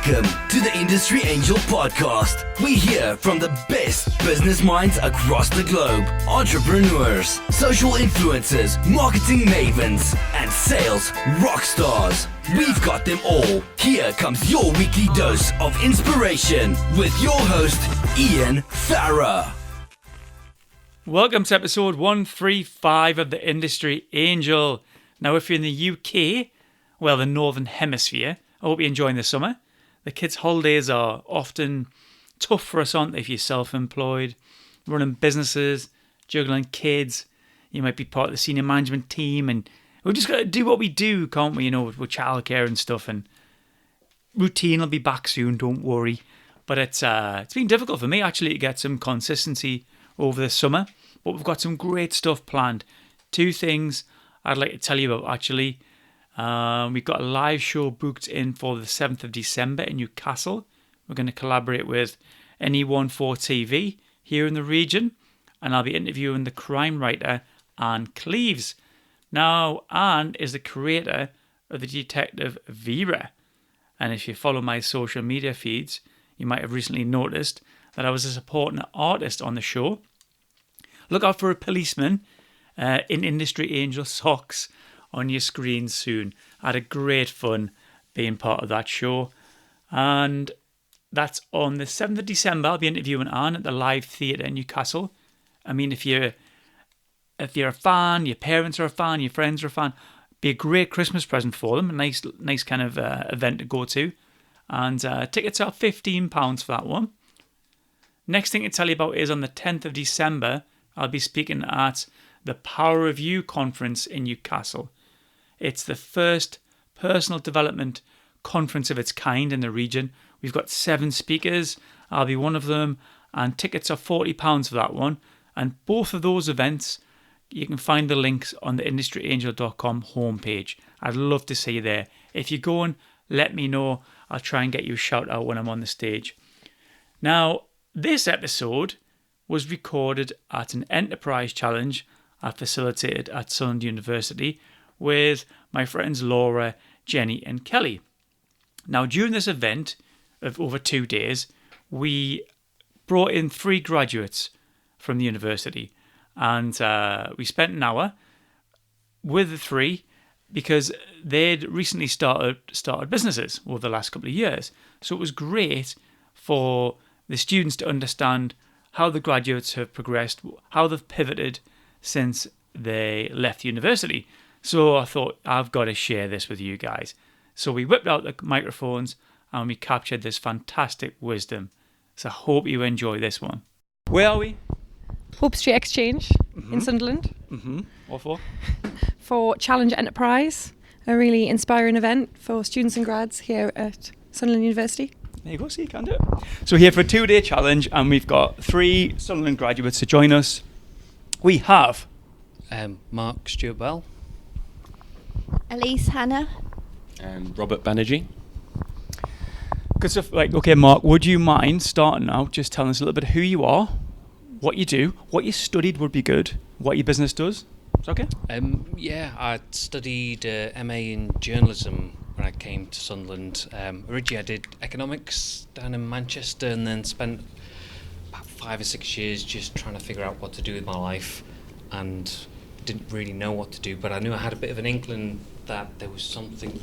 Welcome to the Industry Angel Podcast. We hear from the best business minds across the globe, entrepreneurs, social influencers, marketing mavens, and sales rock stars. We've got them all. Here comes your weekly dose of inspiration with your host, Ian Farah. Welcome to episode 135 of the Industry Angel. Now, if you're in the UK, well, the Northern Hemisphere, I hope you're enjoying the summer. The kids' holidays are often tough for us, aren't they? If you're self-employed, running businesses, juggling kids, you might be part of the senior management team, and we've just got to do what we do, can't we? You know, with childcare and stuff, and routine will be back soon, don't worry. But it's been difficult for me, actually, to get some consistency over the summer. But we've got some great stuff planned. Two things I'd like to tell you about, actually. We've got a live show booked in for the 7th of December in Newcastle. We're going to collaborate with NE14 TV here in the region, and I'll be interviewing the crime writer Anne Cleves. Now, Anne is the creator of the detective Vera, and if you follow my social media feeds, you might have recently noticed that I was a supporting artist on the show. Look out for a policeman in Industry Angel socks on your screen soon. I had a great fun being part of that show. And that's on the 7th of December. I'll be interviewing Anne at the Live Theatre in Newcastle. I mean, if you're a fan, your parents are a fan, your friends are a fan, be a great Christmas present for them. A nice kind of event to go to. And tickets are £15 for that one. Next thing to tell you about is on the 10th of December, I'll be speaking at the Power of You conference in Newcastle. It's the first personal development conference of its kind in the region. We've got 7 speakers. I'll be one of them, and tickets are £40 for that one. And both of those events, you can find the links on the industryangel.com homepage. I'd love to see you there. If you're going, let me know. I'll try and get you a shout out when I'm on the stage. Now, this episode was recorded at an enterprise challenge I facilitated at Sunderland University with my friends Laura, Jenny and Kelly. Now, during this event of over 2 days, we brought in 3 graduates from the university, and we spent an hour with the 3 because they'd recently started businesses over the last couple of years. So it was great for the students to understand how the graduates have progressed, how they've pivoted since they left university. So I thought, I've got to share this with you guys. So we whipped out the microphones and we captured this fantastic wisdom. So I hope you enjoy this one. Where are we? Hope Street Exchange in Sunderland. What for? For Challenge Enterprise, a really inspiring event for students and grads here at Sunderland University. There you go, so you can do it. So here for a 2-day challenge, and we've got 3 Sunderland graduates to join us. We have Mark, Stuart Bell. Elise, Hanna. And Robert Banerjee. Good stuff. Like, okay, Mark, would you mind starting out just telling us a little bit who you are, what you do, what you studied would be good, what your business does? Is that okay? I studied MA in journalism when I came to Sunderland. Originally I did economics down in Manchester, and then spent about 5 or 6 years just trying to figure out what to do with my life, and didn't really know what to do, but I knew I had a bit of an inkling that there was something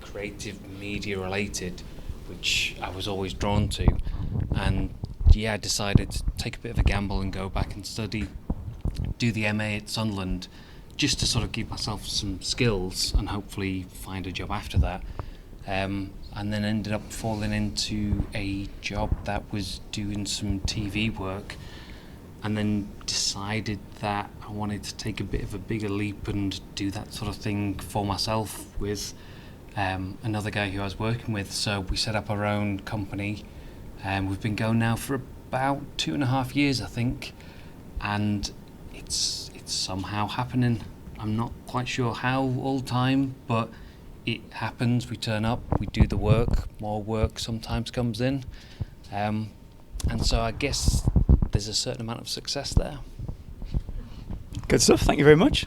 creative media related which I was always drawn to, and I decided to take a bit of a gamble and go back and do the MA at Sunderland, just to sort of give myself some skills and hopefully find a job after that. And then ended up falling into a job that was doing some TV work, and then decided that I wanted to take a bit of a bigger leap and do that sort of thing for myself with another guy who I was working with. So we set up our own company, and we've been going now for about 2.5 years, I think, and it's somehow happening. I'm not quite sure how all the time, but it happens. We turn up, we do the work, more work sometimes comes in, and so I guess there's a certain amount of success there. Good stuff, thank you very much.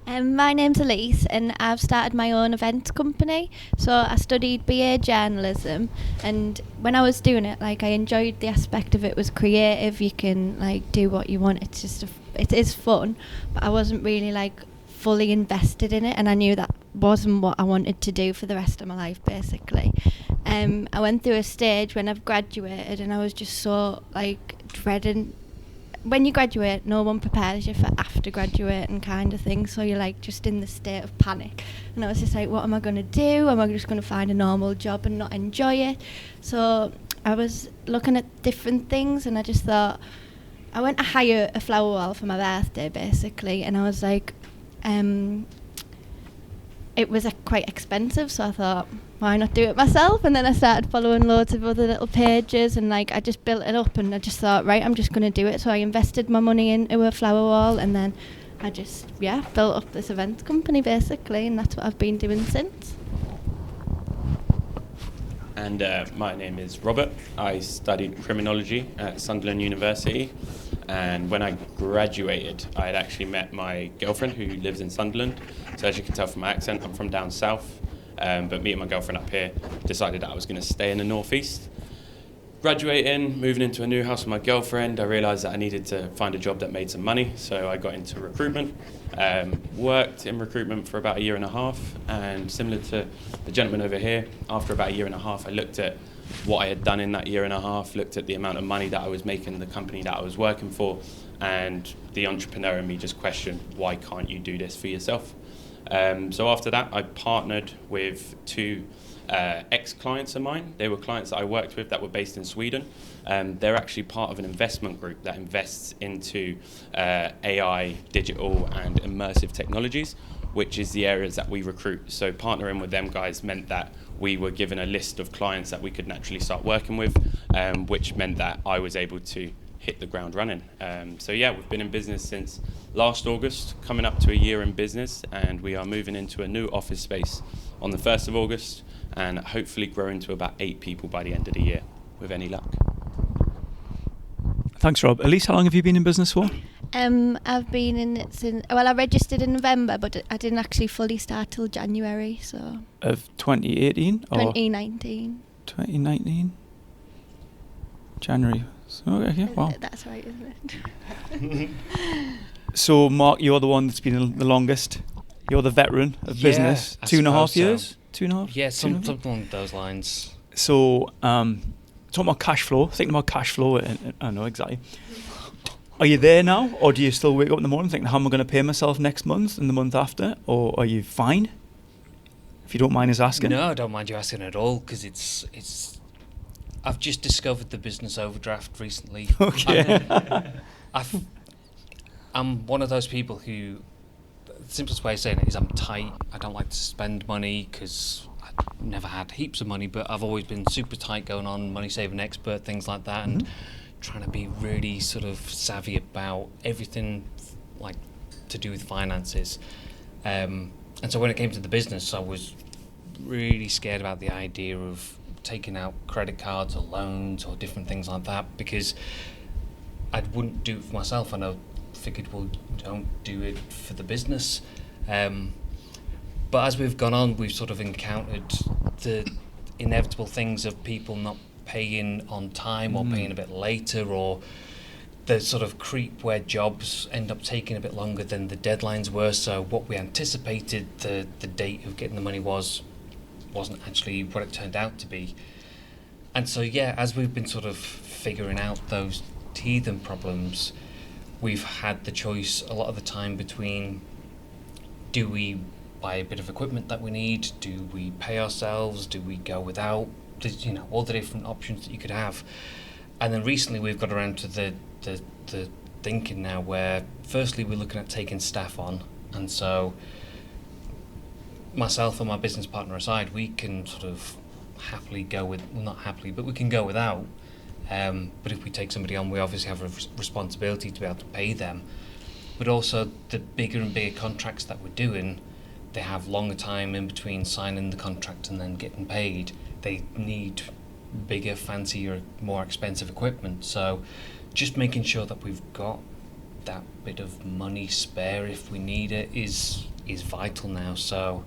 My name's Elise and I've started my own events company. So I studied BA journalism, and when I was doing it, like, I enjoyed the aspect of it was creative. You can like do what you want. It's just it is fun, but I wasn't really like fully invested in it, and I knew that wasn't what I wanted to do for the rest of my life, basically. I went through a stage when I've graduated and I was just so like dreading. When you graduate, no one prepares you for after graduating kind of thing, so you're like just in the state of panic. And I was just like, what am I going to do? Am I just going to find a normal job and not enjoy it? So I was looking at different things, and I just thought, I went to hire a flower wall for my birthday basically, and I was like, it was quite expensive, so I thought, why not do it myself? And then I started following loads of other little pages, and like I just built it up, and I just thought, right, I'm just going to do it. So I invested my money into a flower wall, and then I just built up this events company basically, and that's what I've been doing since. And my name is Robert. I studied criminology at Sunderland University, and when I graduated, I had actually met my girlfriend who lives in Sunderland. So as you can tell from my accent, I'm from down south, but me and my girlfriend up here decided that I was going to stay in the northeast. Graduating, moving into a new house with my girlfriend, I realised that I needed to find a job that made some money, so I got into recruitment. Worked in recruitment for about 1.5 years, and similar to the gentleman over here, after about 1.5 years, I looked at what I had done in that 1.5 years, looked at the amount of money that I was making in the company that I was working for, and the entrepreneur in me just questioned, why can't you do this for yourself? So after that, I partnered with two ex-clients of mine. They were clients that I worked with that were based in Sweden. They're actually part of an investment group that invests into AI, digital and immersive technologies, which is the areas that we recruit. So partnering with them guys meant that we were given a list of clients that we could naturally start working with, which meant that I was able to hit the ground running. So yeah, we've been in business since last August, coming up to a year in business, and we are moving into a new office space on the 1st of August, and hopefully growing to about 8 people by the end of the year, with any luck. Thanks, Rob. Elise, how long have you been in business for? I've been in it since, I registered in November, but I didn't actually fully start till January, so. Of 2018? Or 2019. 2019? January. So, okay, wow. That's right, isn't it? So, Mark, you're the one that's been the longest. You're the veteran of business. I 2.5 suppose years? so. 2.5? Yeah, something along those lines. So, talking about cash flow, thinking about cash flow, and I know exactly. Are you there now, or do you still wake up in the morning thinking, how am I going to pay myself next month and the month after, or are you fine? If you don't mind us asking. No, I don't mind you asking at all, because it's. I've just discovered the business overdraft recently. Okay. I'm one of those people who, the simplest way of saying it is I'm tight. I don't like to spend money because I've never had heaps of money, but I've always been super tight going on, money saving expert, things like that, and trying to be really sort of savvy about everything like to do with finances. And so when it came to the business, I was really scared about the idea of taking out credit cards or loans or different things like that, because I wouldn't do it for myself, and I figured, well, don't do it for the business. But as we've gone on, we've sort of encountered the inevitable things of people not paying on time or paying a bit later, or the sort of creep where jobs end up taking a bit longer than the deadlines were. So what we anticipated the date of getting the money wasn't actually what it turned out to be. And so yeah, as we've been sort of figuring out those teething problems, we've had the choice a lot of the time between, do we buy a bit of equipment that we need, do we pay ourselves, do we go without, all the different options that you could have. And then recently we've got around to the thinking now where firstly we're looking at taking staff on, and so myself and my business partner aside, we can sort of happily go with, well, not happily, but we can go without. But if we take somebody on, we obviously have a responsibility to be able to pay them. But also the bigger and bigger contracts that we're doing, they have longer time in between signing the contract and then getting paid. They need bigger, fancier, more expensive equipment. So just making sure that we've got that bit of money spare if we need it is is vital now. So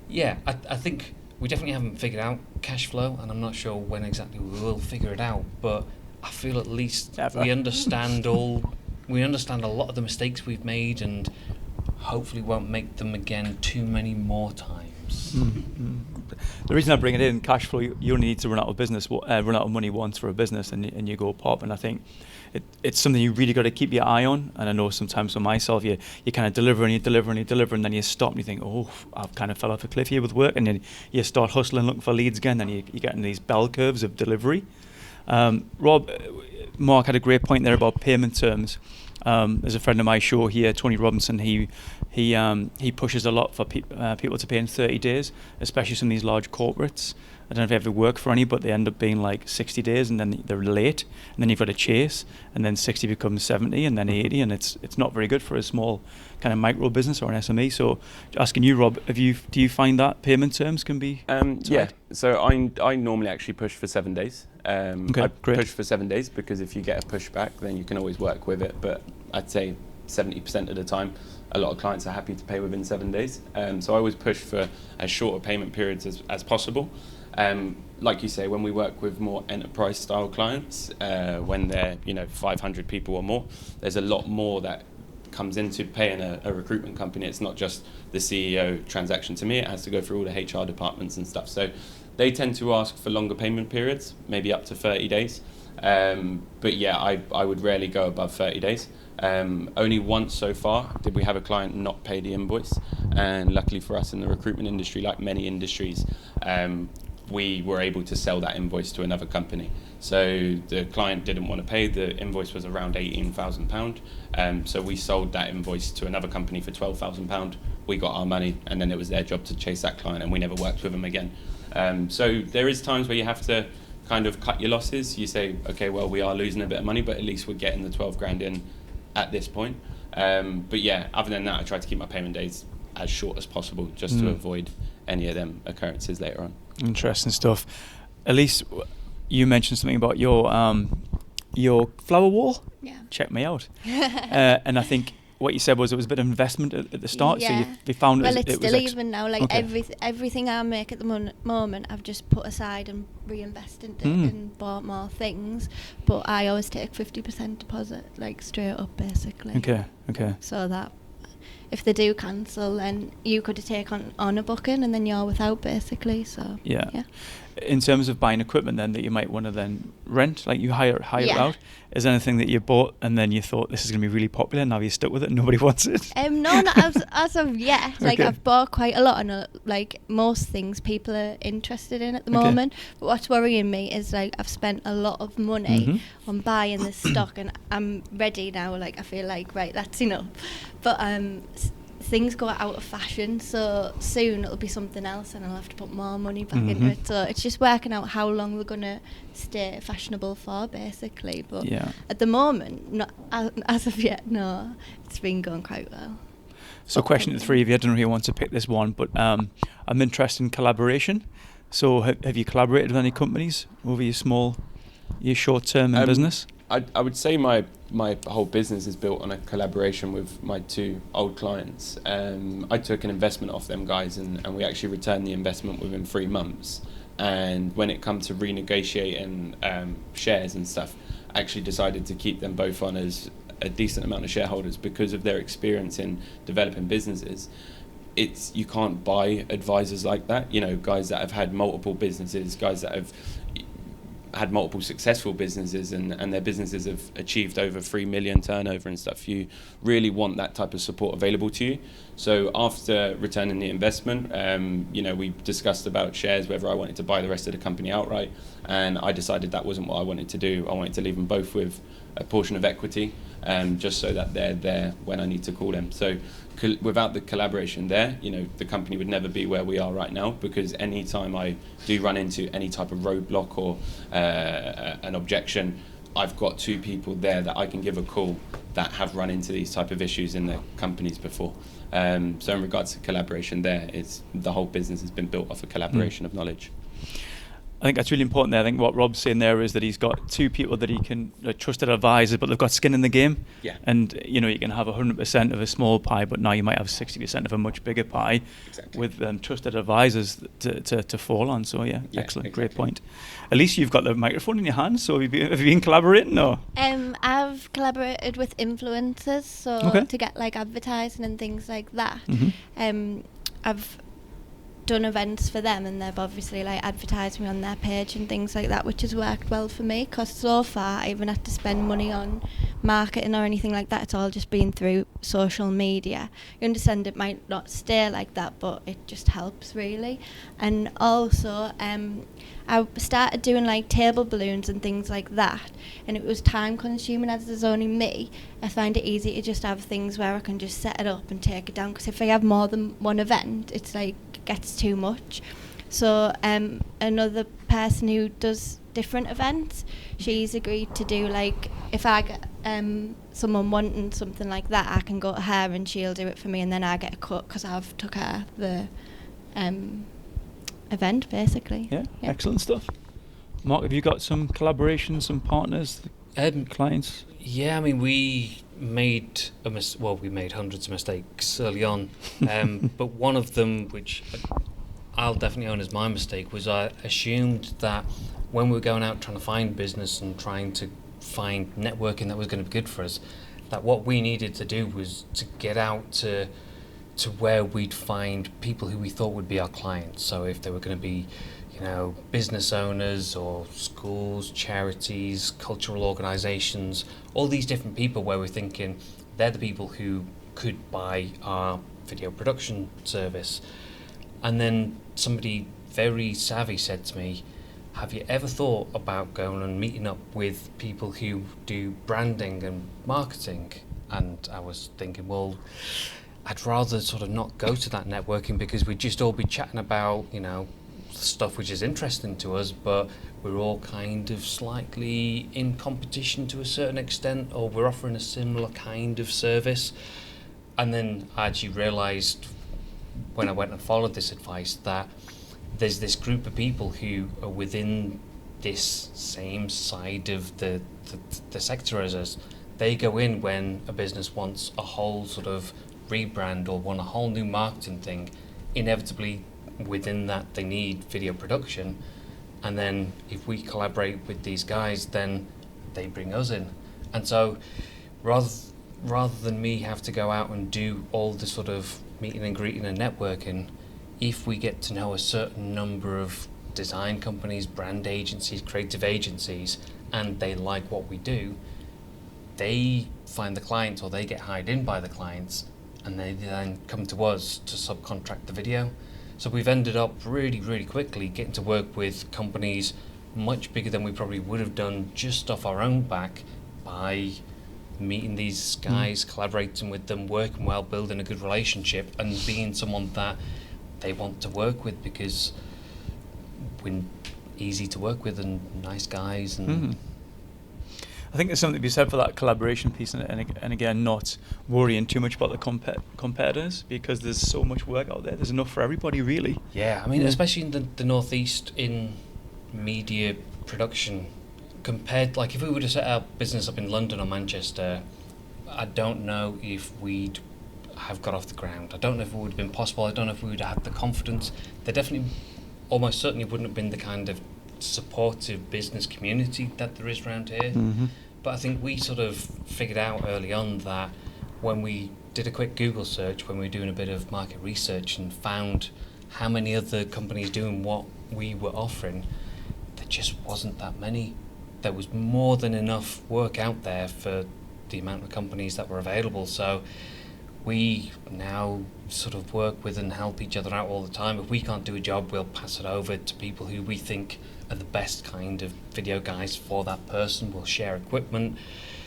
yeah, I think we definitely haven't figured out cash flow, and I'm not sure when exactly we will figure it out, but I feel at least we understand a lot of the mistakes we've made, and hopefully won't make them again too many more times. The reason I bring it in, cash flow, you only need to run out of money once for a business, and you go pop. And I think it's something you really got to keep your eye on. And I know sometimes for myself, you kind of deliver, and then you stop and you think, oh, I've kind of fell off a cliff here with work, and then you start hustling, looking for leads again, and you get in these bell curves of delivery. Rob, Mark had a great point there about payment terms. There's a friend of my show here, Tony Robinson. He pushes a lot for people to pay in 30 days, especially some of these large corporates. I don't know if you ever work for any, but they end up being like 60 days, and then they're late, and then you've got to chase, and then 60 becomes 70, and then 80, and it's not very good for a small kind of micro business or an SME. So, asking you, Rob, do you find that payment terms can be? Yeah. So I normally actually push for 7 days. Okay, I great. push for 7 days because if you get a pushback, then you can always work with it. But I'd say 70% of the time, a lot of clients are happy to pay within 7 days. So I always push for as shorter payment periods as possible. Like you say, when we work with more enterprise style clients, when they're 500 people or more, there's a lot more that comes into paying a recruitment company. It's not just the CEO transaction to me, it has to go through all the HR departments and stuff. So they tend to ask for longer payment periods, maybe up to 30 days. But yeah, I would rarely go above 30 days. Only once so far did we have a client not pay the invoice, and luckily for us in the recruitment industry, like many industries, we were able to sell that invoice to another company. So the client didn't want to pay. The invoice was around £18,000. So we sold that invoice to another company for £12,000. We got our money, and then it was their job to chase that client, and we never worked with them again. So there is times where you have to kind of cut your losses. You say, okay, well, we are losing a bit of money, but at least we're getting the 12 grand in at this point. But yeah, other than that, I try to keep my payment days as short as possible, just to avoid any of them occurrences later on. Interesting stuff. Elise, you mentioned something about your flower wall. Yeah. Check me out. And I think what you said was it was a bit of investment at the start. Yeah. So you found well, it it's was still even now. Like okay. everything I make at the moment, I've just put aside and reinvested it and bought more things. But I always take 50% deposit, like straight up, basically. Okay. So that if they do cancel, then you could take on a booking, and then you're without, basically. So yeah. In terms of buying equipment then that you might want to then rent, like you hire it out, is there anything that you bought and then you thought this is going to be really popular, and now you're stuck with it and nobody wants it? No, not as of yet. Like, okay. I've bought quite a lot, and like most things people are interested in at the moment. But what's worrying me is like I've spent a lot of money on buying this stock, and I'm ready now. Like, I feel like, right, that's enough. But things go out of fashion, so soon it'll be something else, and I'll have to put more money back into it. So it's just working out how long we're gonna stay fashionable for, basically. But at the moment, not as of yet. No, it's been going quite well. So, question to the three of you. I don't know who wants to pick this one, but I'm interested in collaboration. So, have you collaborated with any companies over your short term in business? I would say my whole business is built on a collaboration with my two old clients. I took an investment off them guys, and we actually returned the investment within 3 months. And when it comes to renegotiating shares and stuff, I actually decided to keep them both on as a decent amount of shareholders because of their experience in developing businesses. You can't buy advisors like that. Guys that have had multiple businesses, guys that have had multiple successful businesses, and their businesses have achieved over 3 million turnover and stuff. You really want that type of support available to you. So after returning the investment, we discussed about shares, whether I wanted to buy the rest of the company outright, and I decided that wasn't what I wanted to do. I wanted to leave them both with a portion of equity, just so that they're there when I need to call them. So without the collaboration there, the company would never be where we are right now, because any time I do run into any type of roadblock or an objection, I've got two people there that I can give a call that have run into these type of issues in their companies before. So in regards to collaboration there, the whole business has been built off a collaboration of knowledge. I think that's really important there. I think what Rob's saying there is that he's got two people that he can trusted advisors, but they've got skin in the game. Yeah. And you can have 100% of a small pie, but now you might have 60% of a much bigger pie. Exactly. With trusted advisors to fall on. So yeah, excellent, exactly. great point. Elise, you've got the microphone in your hand, so have you been collaborating or? I've collaborated with influencers, so Okay. to get like advertising and things like that. Mhm. I've done events for them, and they've obviously like advertised me on their page and things like that, which has worked well for me, because so far I haven't had to spend money on marketing or anything like that. It's all just been through social media. You understand it might not stay like that, but it just helps really. And also I started doing like table balloons and things like that, and it was time consuming as there's only me. I find it easy to just have things where I can just set it up and take it down, because if I have more than one event, it's like gets too much. So another person who does different events, she's agreed to do like, if I get someone wanting something like that, I can go to her and she'll do it for me, and then I get a cut because I've took her the event basically. Yeah, excellent stuff. Mark, have you got some collaborations, some partners, clients? Yeah, I mean, we made we made hundreds of mistakes early on, but one of them, which I'll definitely own as my mistake, was I assumed that when we were going out trying to find business and trying to find networking that was going to be good for us, that what we needed to do was to get out to where we'd find people who we thought would be our clients. So if they were going to be, business owners or schools, charities, cultural organisations, all these different people where we're thinking they're the people who could buy our video production service. And then somebody very savvy said to me, have you ever thought about going and meeting up with people who do branding and marketing? And I was thinking, well, I'd rather sort of not go to that networking, because we'd just all be chatting about, stuff which is interesting to us, but we're all kind of slightly in competition to a certain extent, or we're offering a similar kind of service. And then I actually realised when I went and followed this advice that there's this group of people who are within this same side of the sector as us. They go in when a business wants a whole sort of rebrand or want a whole new marketing thing. Inevitably within that they need video production, and then if we collaborate with these guys, then they bring us in. And so rather than me have to go out and do all the sort of meeting and greeting and networking, if we get to know a certain number of design companies, brand agencies, creative agencies, and they like what we do, they find the clients or they get hired in by the clients, and they then come to us to subcontract the video. So we've ended up really, really quickly getting to work with companies much bigger than we probably would have done just off our own back, by meeting these guys, collaborating with them, working well, building a good relationship, and being someone that they want to work with because we're easy to work with and nice guys. And I think there's something to be said for that collaboration piece, and again, not worrying too much about the competitors, because there's so much work out there. There's enough for everybody, really. Yeah, I mean, especially in the Northeast in media production, compared, like if we were to set our business up in London or Manchester, I don't know if we'd have got off the ground. I don't know if it would have been possible. I don't know if we would have had the confidence. There definitely, almost certainly wouldn't have been the kind of supportive business community that there is around here. But I think we sort of figured out early on that when we did a quick Google search, when we were doing a bit of market research and found how many other companies doing what we were offering, there just wasn't that many. There was more than enough work out there for the amount of companies that were available. So we now sort of work with and help each other out all the time. If we can't do a job, we'll pass it over to people who we think are the best kind of video guys for that person. We'll share equipment.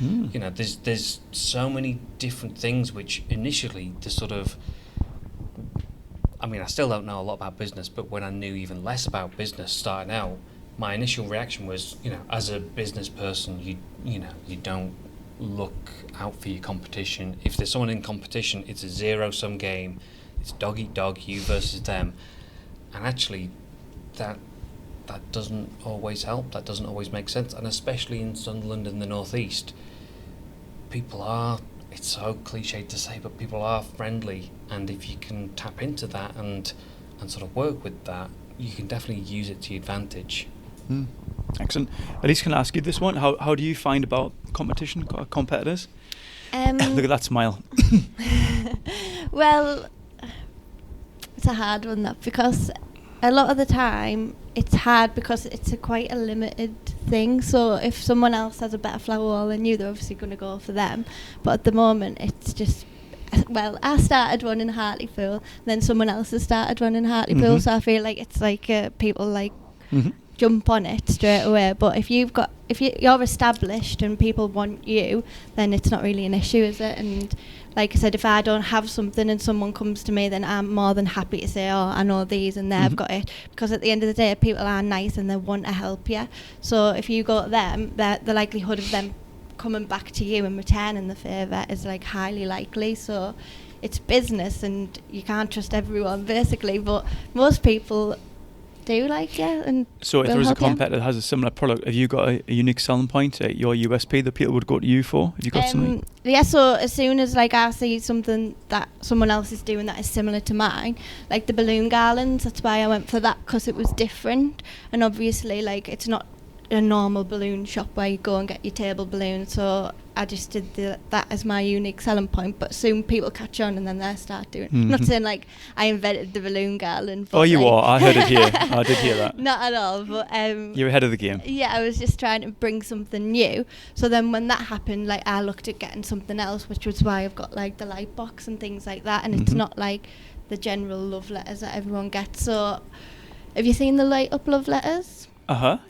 There's so many different things which initially the sort of, I mean, I still don't know a lot about business, but when I knew even less about business starting out, my initial reaction was, as a business person, you don't look out for your competition. If there's someone in competition, it's a zero-sum game. It's dog eat dog, you versus them. And actually, that that doesn't always help, that doesn't always make sense, and especially in Sunderland and the northeast, people are, it's so cliched to say, but people are friendly, and if you can tap into that and sort of work with that, you can definitely use it to your advantage. Excellent. Elise, can I ask you this one? How do you find about competition, competitors? Look at that smile. Well, it's a hard one, that, because a lot of the time it's hard because it's quite a limited thing. So if someone else has a better flower wall than you, they're obviously going to go for them. But at the moment, it's just, well, I started one in Hartlepool, then someone else has started one in Hartlepool, so I feel like it's like people like jump on it straight away. But if you're established and people want you, then it's not really an issue, is it? And like I said, if I don't have something and someone comes to me, then I'm more than happy to say, oh, I know these and they've got it. Because at the end of the day, people are nice and they want to help you. So if you go to them, the likelihood of them coming back to you and returning the favour is like highly likely. So it's business and you can't trust everyone basically, but most people do like you. And so if there is a competitor that has a similar product, have you got a unique selling point, your USP that people would go to you for? Have you got something? Yeah, so as soon as like I see something that someone else is doing that is similar to mine, like the balloon garlands, that's why I went for that, because it was different. And obviously like it's not a normal balloon shop where you go and get your table balloon, so I just did that as my unique selling point. But soon people catch on and then they start doing it. Not saying like I invented the balloon garland, but you like, are, I heard it here. I did hear that. Not at all, but you're ahead of the game. yeah, I was just trying to bring something new. So then when that happened, like I looked at getting something else, which was why I've got like the light box and things like that, and it's not like the general love letters that everyone gets. So have you seen the light up love letters?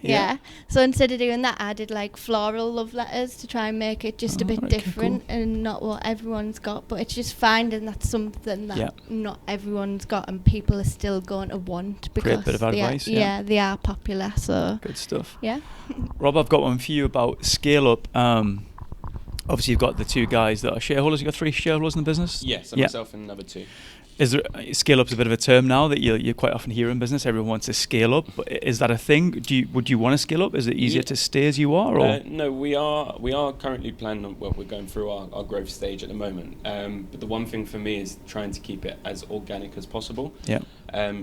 Yeah. So instead of doing that, I did like floral love letters to try and make it just a bit different and not what everyone's got. But it's just finding that something that not everyone's got and people are still going to want, because great bit of advice. They are popular. So good stuff. Yeah. Rob, I've got one for you about scale up. Obviously, you've got the two guys that are shareholders. You've got 3 shareholders in the business. Yes, so myself and another 2. Is there scale up's a bit of a term now that you quite often hear in business? Everyone wants to scale up. Is that a thing? Would you want to scale up? Is it easier to stay as you are? Or? No, we are currently planning on, well, we're going through our growth stage at the moment. But the one thing for me is trying to keep it as organic as possible. Yeah.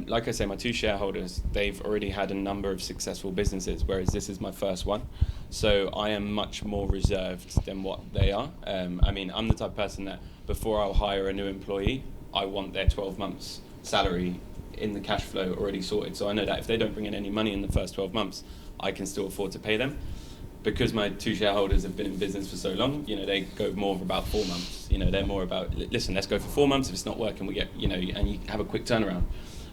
Like I say, my 2 shareholders, they've already had a number of successful businesses, whereas this is my first one. So I am much more reserved than what they are. I mean, I'm the type of person that before I'll hire a new employee, I want their 12 months salary in the cash flow already sorted. So I know that if they don't bring in any money in the first 12 months, I can still afford to pay them. Because my 2 shareholders have been in business for so long, they go more of about 4 months. They're more about, listen, let's go for 4 months. If it's not working, we get, and you have a quick turnaround.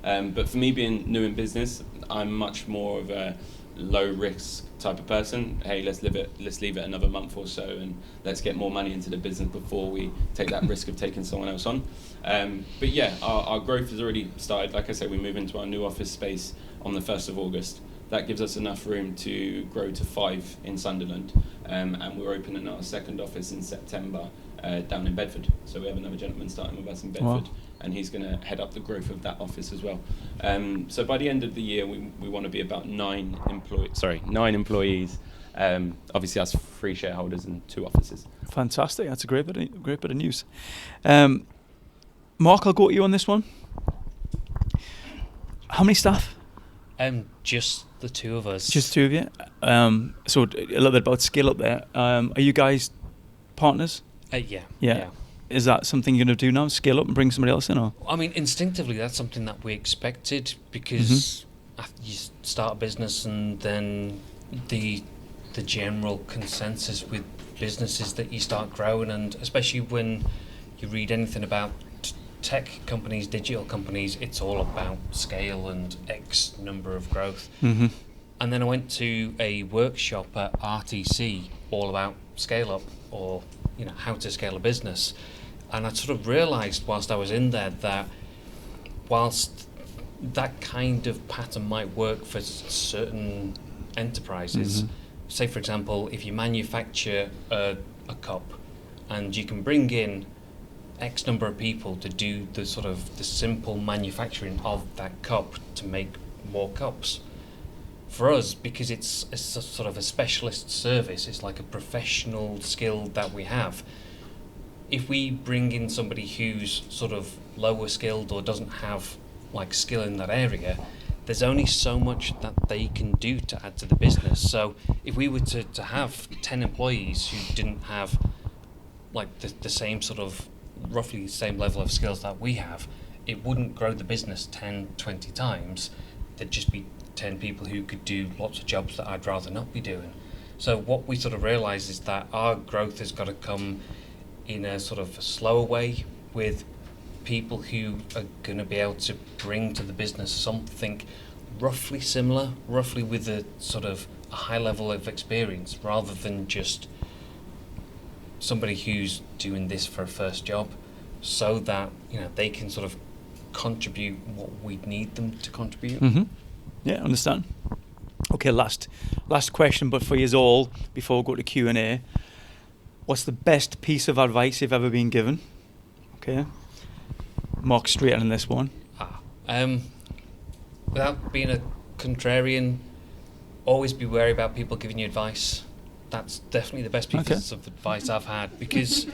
But for me being new in business, I'm much more of a low risk type of person. Hey, let's leave it another month or so and let's get more money into the business before we take that risk of taking someone else on. But yeah, our growth has already started. Like I said, we move into our new office space on the 1st of August. That gives us enough room to grow to 5 in Sunderland, and we're opening our 2nd office in September down in Bedford. So we have another gentleman starting with us in Bedford. Wow. And he's going to head up the growth of that office as well. So by the end of the year, we want to be about 9 employees. Obviously, us 3 shareholders and 2 offices. Fantastic! That's a great bit of news. Mark, I'll go to you on this one. How many staff? Just the 2 of us. Just 2 of you. So a little bit about scale up there. Are you guys partners? Yeah. Is that something you're going to do now, scale up and bring somebody else in? Or? I mean, instinctively, that's something that we expected, because after you start a business and then the general consensus with businesses that you start growing, and especially when you read anything about tech companies, digital companies, it's all about scale and X number of growth. And then I went to a workshop at RTC all about scale up, or how to scale a business. And I sort of realised whilst I was in there that whilst that kind of pattern might work for certain enterprises, say for example, if you manufacture a cup and you can bring in X number of people to do the sort of the simple manufacturing of that cup to make more cups, for us, because it's a sort of a specialist service, it's like a professional skill that we have. If we bring in somebody who's sort of lower skilled or doesn't have like skill in that area, there's only so much that they can do to add to the business. So if we were to have 10 employees who didn't have like the same sort of roughly the same level of skills that we have, it wouldn't grow the business 10, 20 times. There'd just be 10 people who could do lots of jobs that I'd rather not be doing. So what we sort of realise is that our growth has got to come in a sort of slower way, with people who are going to be able to bring to the business something roughly similar, roughly with a sort of a high level of experience, rather than just somebody who's doing this for a first job, so that, you know, they can sort of contribute what we need them to contribute. Mm-hmm. Yeah, understand. Okay, last question, but for you all, before we go to Q&A, what's the best piece of advice you've ever been given? Okay, Mark, straight on this one. Without being a contrarian, always be wary about people giving you advice. That's definitely the best piece of advice I've had, because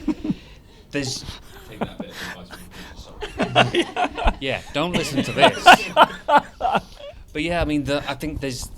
there's... Take that bit of advice from me, sorry. Yeah, don't listen to this. But yeah, I mean, I think there's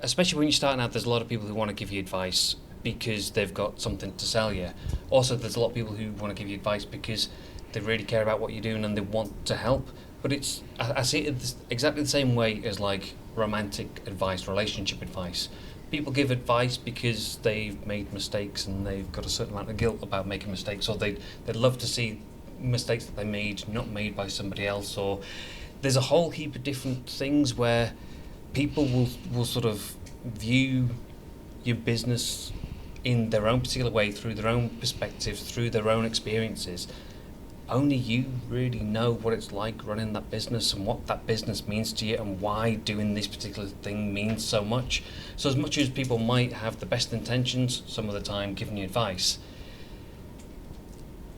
especially when you're starting out, there's a lot of people who want to give you advice because they've got something to sell you. Also, there's a lot of people who want to give you advice because they really care about what you're doing and they want to help. But I see it exactly the same way as like romantic advice, relationship advice. People give advice because they've made mistakes and they've got a certain amount of guilt about making mistakes, or they'd love to see mistakes that they made not made by somebody else. Or there's a whole heap of different things where people will sort of view your business in their own particular way, through their own perspectives, through their own experiences. Only you really know what it's like running that business and what that business means to you and why doing this particular thing means so much. So as much as people might have the best intentions some of the time giving you advice,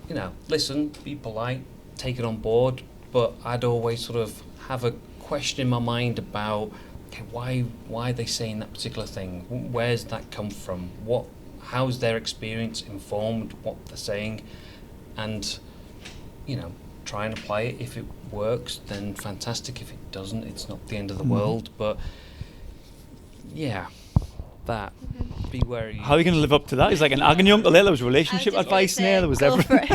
you know, listen, be polite, take it on board, but I'd always sort of have a question in my mind about, okay, why are they saying that particular thing? Where's that come from? How's their experience informed what they're saying? And, you know, try and apply it. If it works, then fantastic. If it doesn't, it's not the end of the world. But yeah, that. Be wary. How are you going to live up to that? He's like an agony uncle there. There was relationship advice there. There was everything.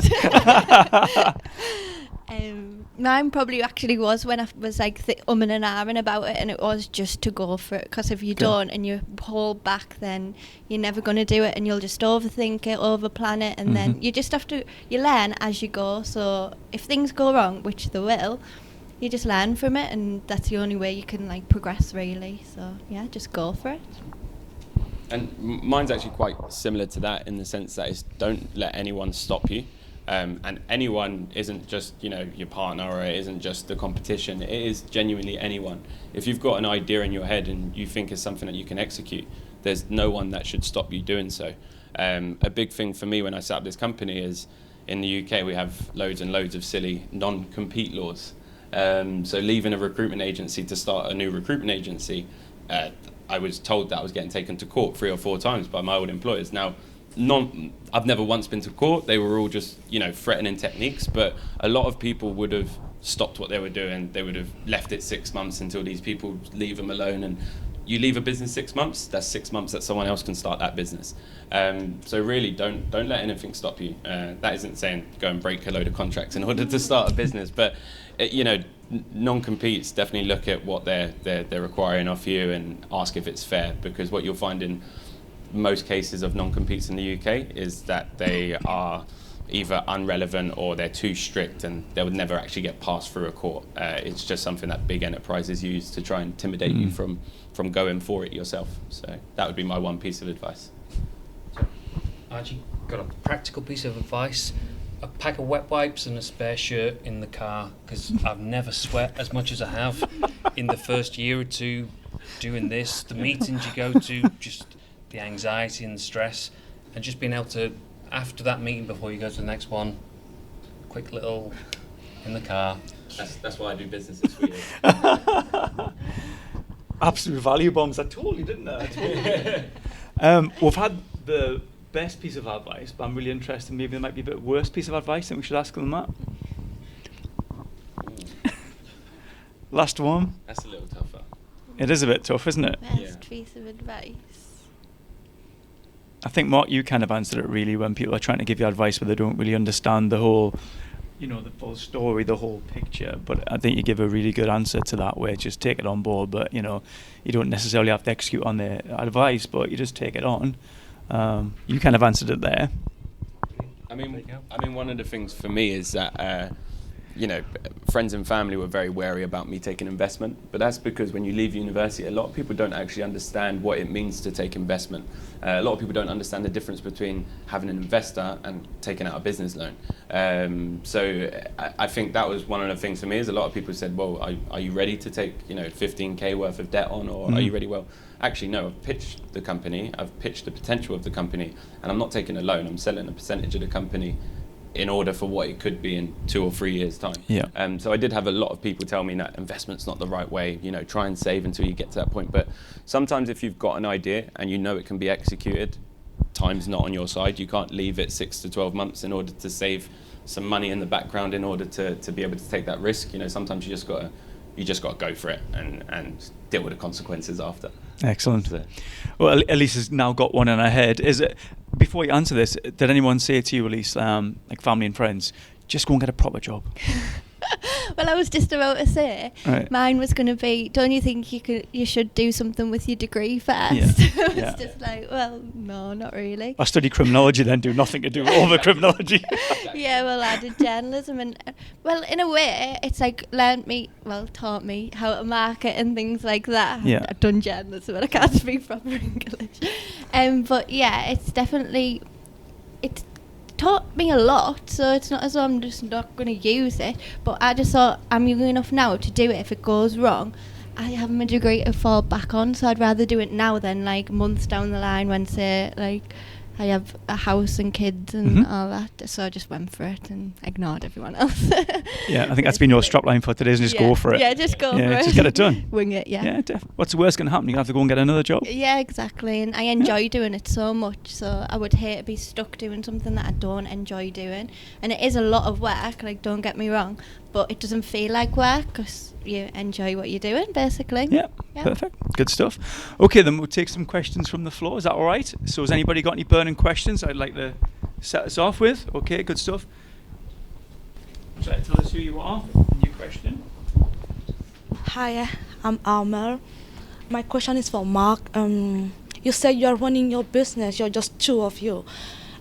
Mine probably actually was when I was like umming and ahhing about it, and it was just to go for it, because if you don't and you hold back, then you're never going to do it, and you'll just overthink it, overplan it, and then you just have to, you learn as you go. So if things go wrong, which they will, you just learn from it, and that's the only way you can like progress really. So yeah, just go for it. And mine's actually quite similar to that, in the sense that is, don't let anyone stop you. And anyone isn't just, you know, your partner, or it isn't just the competition. It is genuinely anyone. If you've got an idea in your head and you think it's something that you can execute, there's no one that should stop you doing so. A big thing for me when I set up this company is, in the UK we have loads and loads of silly non-compete laws. So leaving a recruitment agency to start a new recruitment agency, I was told that I was getting taken to court 3 or 4 times by my old employers. Now, I've never once been to court. They were all just, you know, threatening techniques, but a lot of people would have stopped what they were doing. They would have left it 6 months until these people leave them alone. And you leave a business 6 months, that's 6 months that someone else can start that business. So really, don't let anything stop you. That isn't saying go and break a load of contracts in order to start a business, but you know, non-competes, definitely look at what they're requiring of you and ask if it's fair, because what you'll find in most cases of non-competes in the UK is that they are either unrelevant or they're too strict, and they would never actually get passed through a court. It's just something that big enterprises use to try and intimidate you from going for it yourself. So that would be my one piece of advice. Archie, got a practical piece of advice. A pack of wet wipes and a spare shirt in the car, because I've never sweat as much as I have in the first year or two doing this. The meetings you go to, just the anxiety and the stress, and just being able to, after that meeting before you go to the next one, quick little in the car. That's why I do business in Sweden. Absolute value bombs. I totally didn't I? We've had the best piece of advice, but I'm really interested. Maybe there might be a bit worse piece of advice. Think we should ask them that. Last one. That's a little tougher. It is a bit tough, isn't it? Best piece of advice. I think, Mark, you kind of answered it really when people are trying to give you advice but they don't really understand the whole, the full story, the whole picture. But I think you give a really good answer to that, where just take it on board, but, you don't necessarily have to execute on their advice, but you just take it on. You kind of answered it there. I mean, one of the things for me is that, friends and family were very wary about me taking investment, but that's because when you leave university, a lot of people don't actually understand what it means to take investment. A lot of people don't understand the difference between having an investor and taking out a business loan. So I think that was one of the things for me, is a lot of people said, well, are you ready to take 15k worth of debt on, or are you ready? Well, actually, no, I've pitched the company, I've pitched the potential of the company, and I'm not taking a loan, I'm selling a percentage of the company in order for what it could be in 2 or 3 years' time. Yeah. So I did have a lot of people tell me that investment's not the right way, try and save until you get to that point. But sometimes if you've got an idea and it can be executed, time's not on your side. You can't leave it 6 to 12 months in order to save some money in the background in order to be able to take that risk. Sometimes you just got to go for it and deal with the consequences after. Excellent. So. Well, Elise has now got one in her head. Before you answer this, did anyone say to you, Elise, like family and friends, just go and get a proper job? Well, I was just about to say, right. Mine was going to be, don't you think you should do something with your degree first? Yeah. I was just like, well, no, not really. I studied criminology, then do nothing to do with all the criminology. Yeah, well, I did journalism, and well, in a way, it's like taught me how to market and things like that. Yeah. I've done journalism, but I can't speak proper English. But yeah, it's definitely, it's taught me a lot, so it's not as though I'm just not going to use it, but I just thought I'm young enough now to do it. If it goes wrong, I have my degree to fall back on, so I'd rather do it now than like months down the line when, say, like I have a house and kids and all that. So I just went for it and ignored everyone else. Yeah, I think that's been your strapline for today, is just go for it. Yeah, just go for it. Just get it done. Wing it, yeah. Yeah, what's the worst going to happen? You're going to have to go and get another job. Yeah, exactly. And I enjoy doing it so much, so I would hate to be stuck doing something that I don't enjoy doing. And it is a lot of work, like, don't get me wrong, but it doesn't feel like work because you enjoy what you're doing, basically. Yeah, perfect. Good stuff. Okay, then we'll take some questions from the floor. Is that all right? So has anybody got any burning questions I'd like to set us off with? Okay, good stuff. Would you like to tell us who you are and your question? Hi, I'm Almer. My question is for Mark. You said you're running your business, you're just two of you.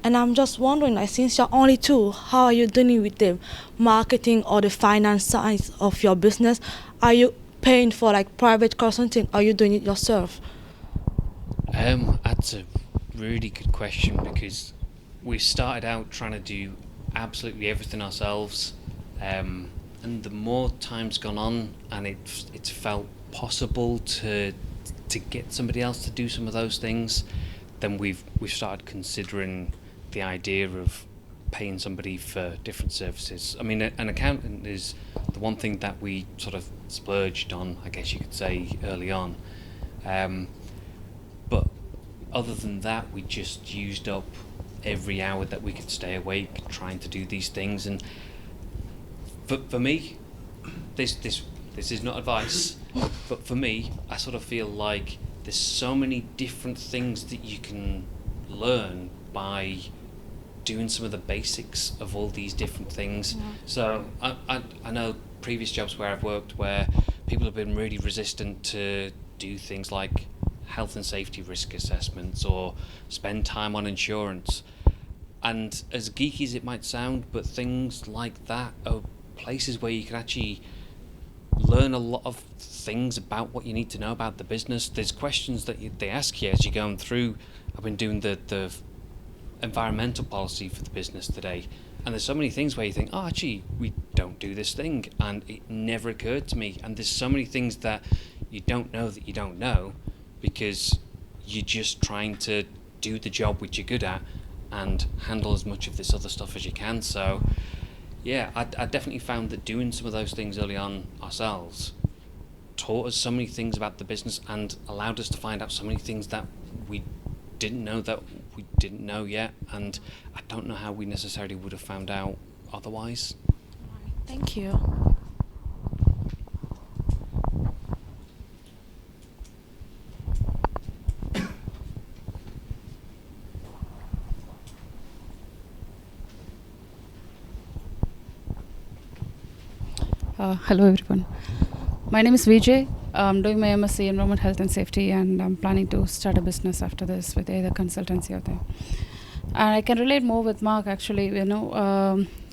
And I'm just wondering, like, since you're only two, how are you dealing with the marketing or the finance side of your business? Are you paying for like private consulting, or are you doing it yourself? That's a really good question, because we started out trying to do absolutely everything ourselves, and the more time's gone on and it's felt possible to get somebody else to do some of those things, then we've started considering the idea of paying somebody for different services. I mean, an accountant is the one thing that we sort of splurged on, I guess you could say, early on. But other than that, we just used up every hour that we could stay awake trying to do these things. And for me, this is not advice, but for me, I sort of feel like there's so many different things that you can learn by doing some of the basics of all these different things. Yeah. So I know previous jobs where I've worked where people have been really resistant to do things like health and safety risk assessments or spend time on insurance. And as geeky as it might sound, but things like that are places where you can actually learn a lot of things about what you need to know about the business. There's questions that they ask you as you're going through. I've been doing the environmental policy for the business today, and there's so many things where you think, oh, actually we don't do this thing, and it never occurred to me. And there's so many things that you don't know because you're just trying to do the job which you're good at and handle as much of this other stuff as you can. So yeah, I definitely found that doing some of those things early on ourselves taught us so many things about the business and allowed us to find out so many things that we didn't know yet, and I don't know how we necessarily would have found out otherwise. Thank you. Hello everyone. My name is Vijay. I'm doing my MSc Environment, Health and Safety, and I'm planning to start a business after this with either consultancy or thing. And I can relate more with Mark actually.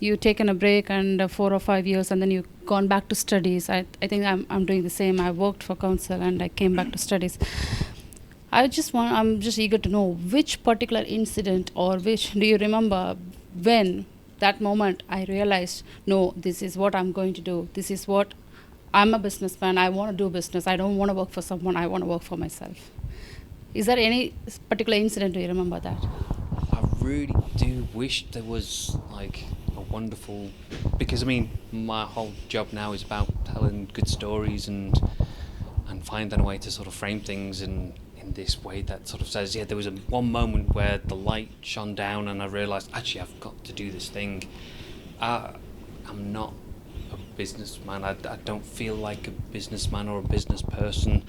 You taken a break and 4 or 5 years, and then you gone back to studies. I think I'm doing the same. I worked for council and I came back to studies. I'm just eager to know which particular incident or which do you remember when that moment I realized, no, this is what I'm going to do. This is what I'm a businessman. I want to do business. I don't want to work for someone. I want to work for myself. Is there any particular incident? Do you remember that? I really do wish there was like a wonderful, because I mean my whole job now is about telling good stories and finding a way to sort of frame things in this way that sort of says, yeah, there was one moment where the light shone down and I realised, actually, I've got to do this thing. I'm not a businessman. I don't feel like a businessman or a business person.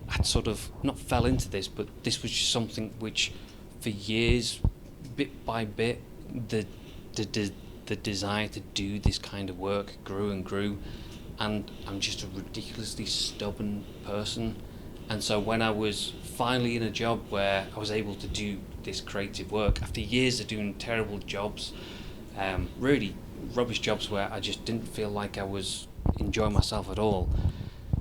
I'd sort of not fell into this, but this was just something which, for years, bit by bit, the desire to do this kind of work grew and grew, and I'm just a ridiculously stubborn person. And so when I was finally in a job where I was able to do this creative work, after years of doing terrible jobs, really rubbish jobs where I just didn't feel like I was enjoying myself at all,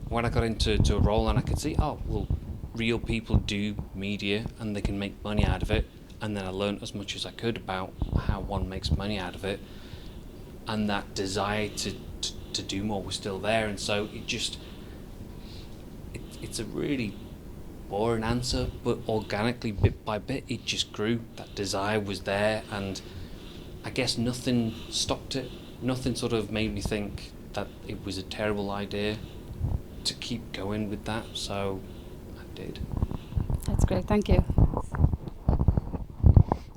when I got into a role and I could see, oh, well, real people do media and they can make money out of it, and then I learned as much as I could about how one makes money out of it, and that desire to do more was still there. And so it's a really boring answer, but organically, bit by bit, it just grew. That desire was there, and I guess nothing stopped it. Nothing sort of made me think that it was a terrible idea to keep going with that, so I did. That's great, thank you.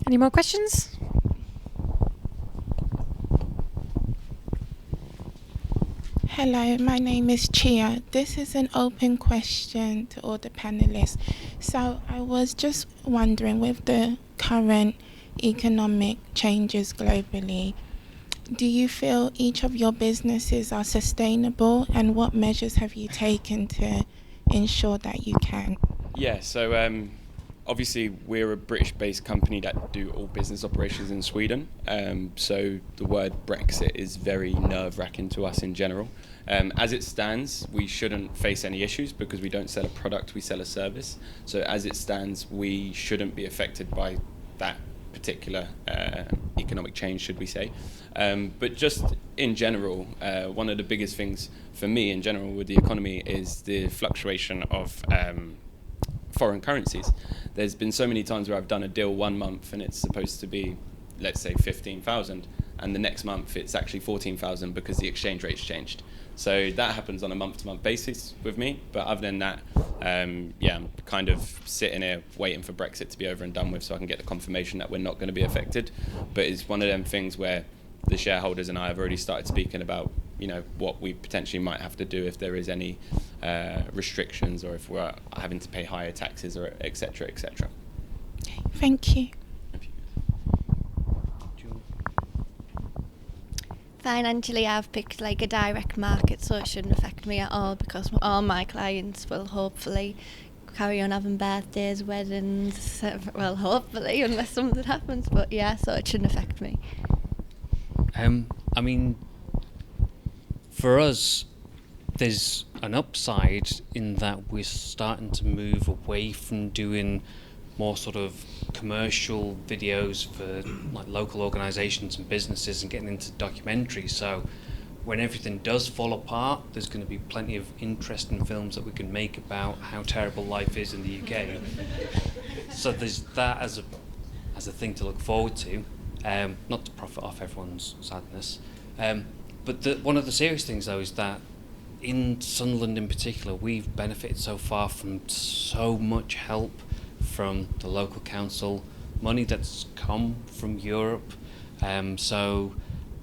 Any more questions? Hello, my name is Chia. This is an open question to all the panelists. So I was just wondering, with the current economic changes globally, do you feel each of your businesses are sustainable, and what measures have you taken to ensure that you can? Yeah, so obviously we're a British-based company that do all business operations in Sweden. So the word Brexit is very nerve-wracking to us in general. As it stands, we shouldn't face any issues because we don't sell a product, we sell a service. So as it stands, we shouldn't be affected by that particular economic change, should we say. But just in general, one of the biggest things for me in general with the economy is the fluctuation of foreign currencies. There's been so many times where I've done a deal 1 month and it's supposed to be, let's say, 15,000, and the next month it's actually 14,000 because the exchange rate's changed. So that happens on a month-to-month basis with me. But other than that, I'm kind of sitting here waiting for Brexit to be over and done with so I can get the confirmation that we're not going to be affected. But it's one of them things where the shareholders and I have already started speaking about, what we potentially might have to do if there is any restrictions, or if we're having to pay higher taxes, or et cetera, et cetera. Okay, thank you. Financially, I've picked like a direct market, so it shouldn't affect me at all because all my clients will hopefully carry on having birthdays, weddings, well, hopefully, unless something happens, but yeah, so it shouldn't affect me. I mean, for us, there's an upside in that we're starting to move away from doing more sort of commercial videos for like local organisations and businesses and getting into documentaries. So when everything does fall apart, there's going to be plenty of interesting films that we can make about how terrible life is in the UK. So there's that as a thing to look forward to, not to profit off everyone's sadness. But one of the serious things though is that in Sunderland in particular, we've benefited so far from so much help from the local council, money that's come from Europe. So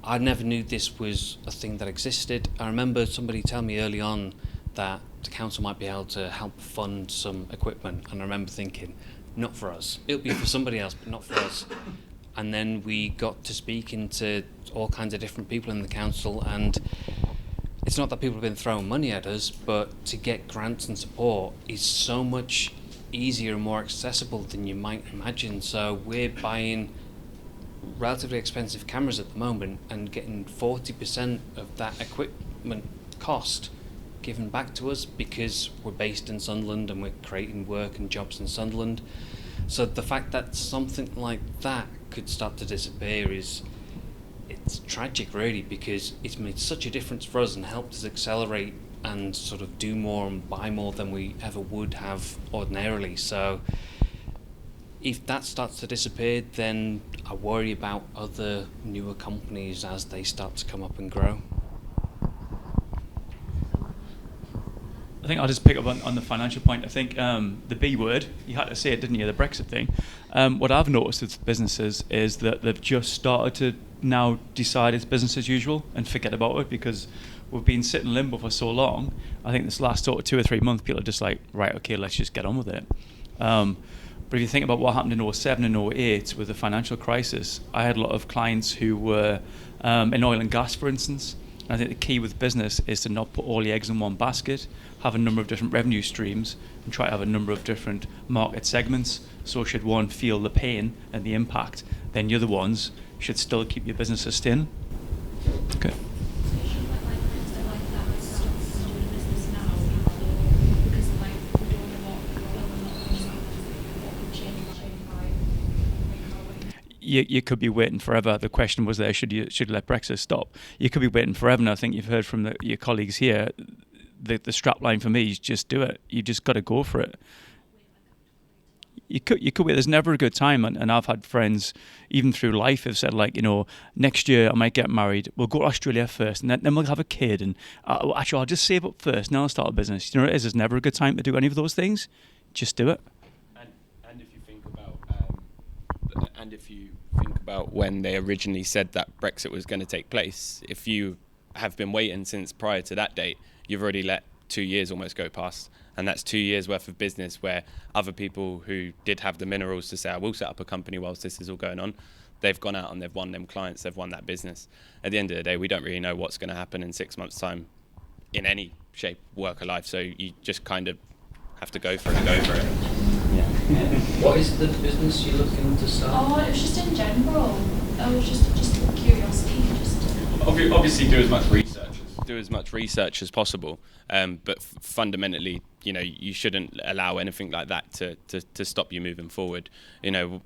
I never knew this was a thing that existed. I remember somebody telling me early on that the council might be able to help fund some equipment, and I remember thinking, not for us. It'll be for somebody else, but not for us. And then we got to speaking to all kinds of different people in the council, and it's not that people have been throwing money at us, but to get grants and support is so much easier and more accessible than you might imagine. So we're buying relatively expensive cameras at the moment and getting 40% of that equipment cost given back to us because we're based in Sunderland and we're creating work and jobs in Sunderland. So the fact that something like that could start to disappear it's tragic, really, because it's made such a difference for us and helped us accelerate and sort of do more and buy more than we ever would have ordinarily. So if that starts to disappear, then I worry about other newer companies as they start to come up and grow. I think I'll just pick up on the financial point. I think the B word, you had to say it, didn't you, the Brexit thing. What I've noticed with businesses is that they've just started to now decide it's business as usual and forget about it, because we've been sitting in limbo for so long. I think this last sort of 2 or 3 months, people are just like, right, okay, let's just get on with it. But if you think about what happened in 07 and 08 with the financial crisis, I had a lot of clients who were in oil and gas, for instance. And I think the key with business is to not put all the eggs in one basket, have a number of different revenue streams, and try to have a number of different market segments. So should one feel the pain and the impact, then the other ones should still keep your business sustained. Okay. You could be waiting forever. The question was there, should you let Brexit stop? You could be waiting forever, and I think you've heard from your colleagues here, the strap line for me is just do it. You just got to go for it. You could wait. There's never a good time, and I've had friends, even through life, have said, like, next year I might get married, we'll go to Australia first, and then we'll have a kid, and actually I'll just save up first, and then I'll start a business. You know what it is? There's never a good time to do any of those things. Just do it. And if you think about when they originally said that Brexit was going to take place, if you have been waiting since prior to that date, you've already let 2 years almost go past, and that's 2 years worth of business where other people who did have the minerals to say, I will set up a company whilst this is all going on, they've gone out and they've won them clients, they've won that business. At the end of the day, we don't really know what's going to happen in 6 months' time in any shape, work, or life, so you just kind of have to go for it. Yeah. What is the business you're looking to start? Oh, it was just in general. I was just curiosity. Obviously, do as much research as possible. But fundamentally, you shouldn't allow anything like that to stop you moving forward.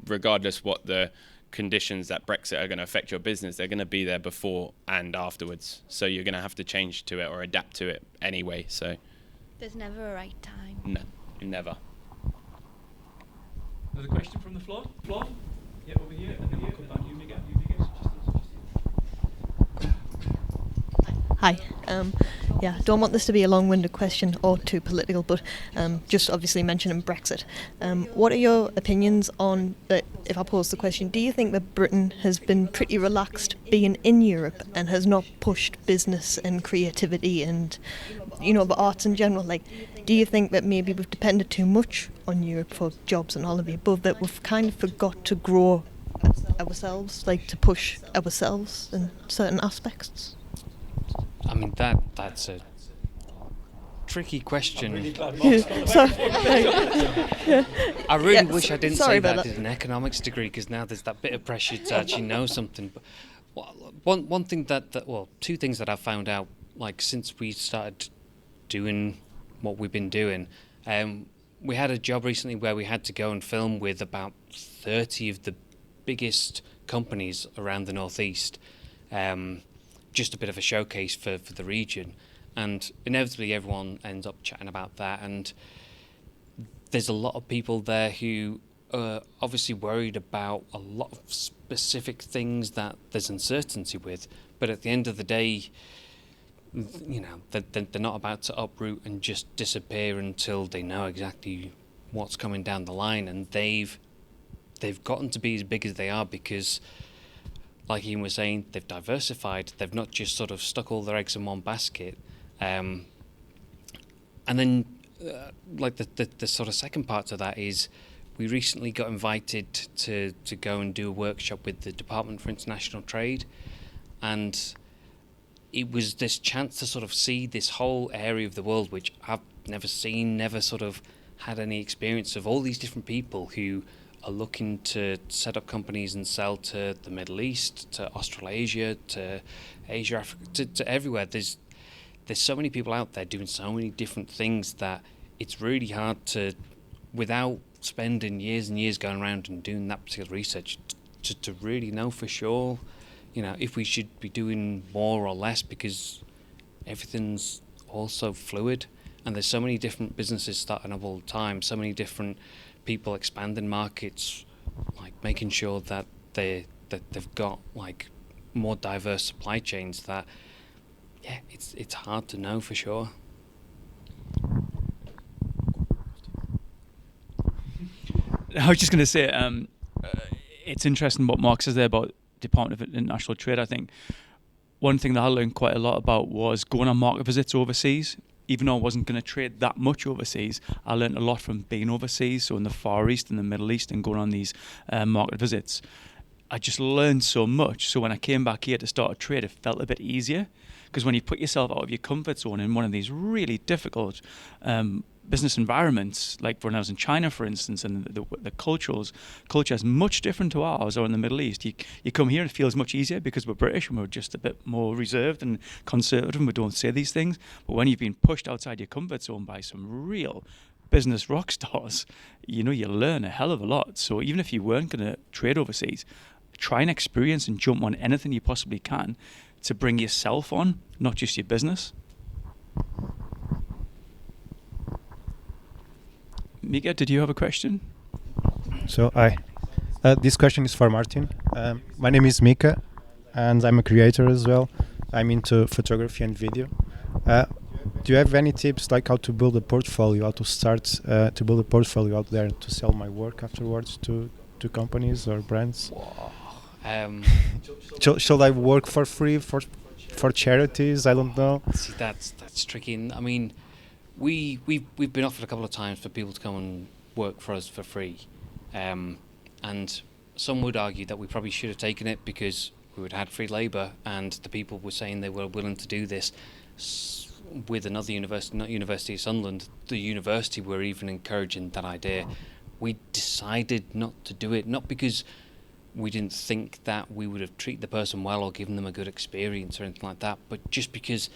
Regardless what the conditions that Brexit are going to affect your business, they're going to be there before and afterwards. So you're going to have to change to it or adapt to it anyway. So there's never a right time. No, never. Another question from the floor? Yeah, over here, and then we'll come back to you again. Hi. Don't want this to be a long-winded question or too political, but just obviously mentioning Brexit. What are your opinions on, if I pose the question, do you think that Britain has been pretty relaxed being in Europe and has not pushed business and creativity and, the arts in general? Like, do you think that maybe we've depended too much on Europe for jobs and all of the above, that we've kind of forgot to grow ourselves, like to push ourselves in certain aspects? I mean, that's a tricky question. I really wish I didn't say that I did an economics degree, because now there's that bit of pressure to actually know something. But one thing two things that I've found out, like, since we started doing what we've been doing, we had a job recently where we had to go and film with about 30 of the biggest companies around the northeast. Just a bit of a showcase for the region, and inevitably everyone ends up chatting about that, and there's a lot of people there who are obviously worried about a lot of specific things that there's uncertainty with, but at the end of the day, you know, they're not about to uproot and just disappear until they know exactly what's coming down the line, and they've gotten to be as big as they are because, like Ian was saying, they've diversified. They've not just sort of stuck all their eggs in one basket. And then, like the sort of second part to that is, we recently got invited to go and do a workshop with the Department for International Trade, and it was this chance to sort of see this whole area of the world which I've never seen, never sort of had any experience of, all these different people who are looking to set up companies and sell to the Middle East, to Australasia, to Asia, Africa, to everywhere. There's so many people out there doing so many different things that it's really hard to, without spending years and years going around and doing that particular research, to really know for sure, you know, if we should be doing more or less, because everything's also fluid and there's so many different businesses starting up all the time, so many different people expanding markets, like making sure that they've got like more diverse supply chains, that it's hard to know for sure. I was just going to say, it's interesting what Mark says there about Department of International Trade. I think one thing that I learned quite a lot about was going on market visits overseas. Even though I wasn't going to trade that much overseas, I learned a lot from being overseas, so in the Far East and the Middle East, and going on these market visits. I just learned so much. So when I came back here to start a trade, it felt a bit easier, because when you put yourself out of your comfort zone in one of these really difficult business environments, like when I was in China, for instance, and the culture is much different to ours, or in the Middle East. You come here and it feels much easier because we're British and we're just a bit more reserved and conservative and we don't say these things. But when you've been pushed outside your comfort zone by some real business rock stars, you know, you learn a hell of a lot. So even if you weren't going to trade overseas, try and experience and jump on anything you possibly can to bring yourself on, not just your business. Mika, did you have a question? So this question is for Martin. My name is Mika, and I'm a creator as well. I'm into photography and video. Do you have any tips, like how to build a portfolio, how to start to build a portfolio out there to sell my work afterwards to companies or brands? Should I work for free for charities? I don't know. See, that's tricky. I mean, we've been offered a couple of times for people to come and work for us for free, and some would argue that we probably should have taken it because we would have had free labour, and the people were saying they were willing to do this with another university, not University of Sunderland. The university were even encouraging that idea. We decided not to do it, not because we didn't think that we would have treated the person well or given them a good experience or anything like that, but just because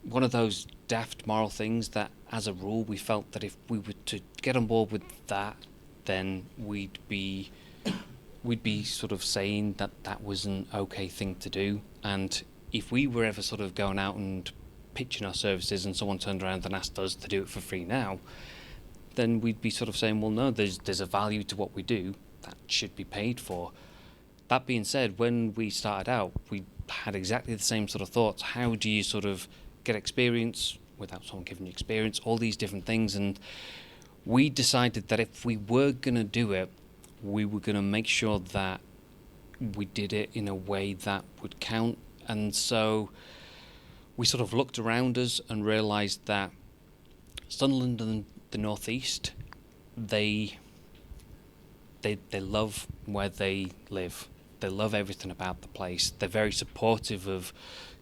one of those daft moral things that, as a rule, we felt that if we were to get on board with that, then we'd be sort of saying that that was an okay thing to do. And if we were ever sort of going out and pitching our services and someone turned around and asked us to do it for free now, then we'd be sort of saying, well, no, there's a value to what we do that should be paid for. That being said, when we started out, we had exactly the same sort of thoughts. How do you sort of get experience without someone giving you experience, all these different things? And we decided that if we were going to do it, we were going to make sure that we did it in a way that would count. And so we sort of looked around us and realised that Sunderland and the North East, they love where they live. They love everything about the place. They're very supportive of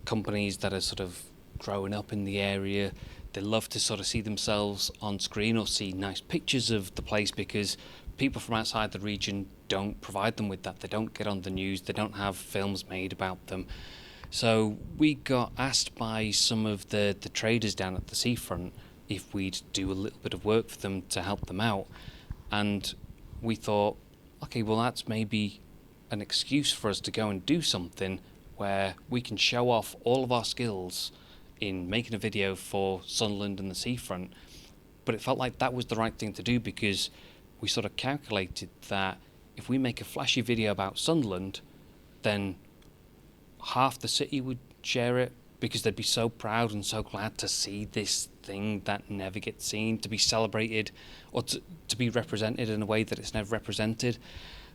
companies that are sort of growing up in the area. They love to sort of see themselves on screen or see nice pictures of the place, because people from outside the region don't provide them with that. They don't get on the news. They don't have films made about them. So we got asked by some of the traders down at the seafront if we'd do a little bit of work for them to help them out. And we thought, okay, well, that's maybe an excuse for us to go and do something where we can show off all of our skills in making a video for Sunderland and the seafront. But it felt like that was the right thing to do, because we sort of calculated that if we make a flashy video about Sunderland, then half the city would share it because they'd be so proud and so glad to see this thing that never gets seen, to be celebrated, or to be represented in a way that it's never represented.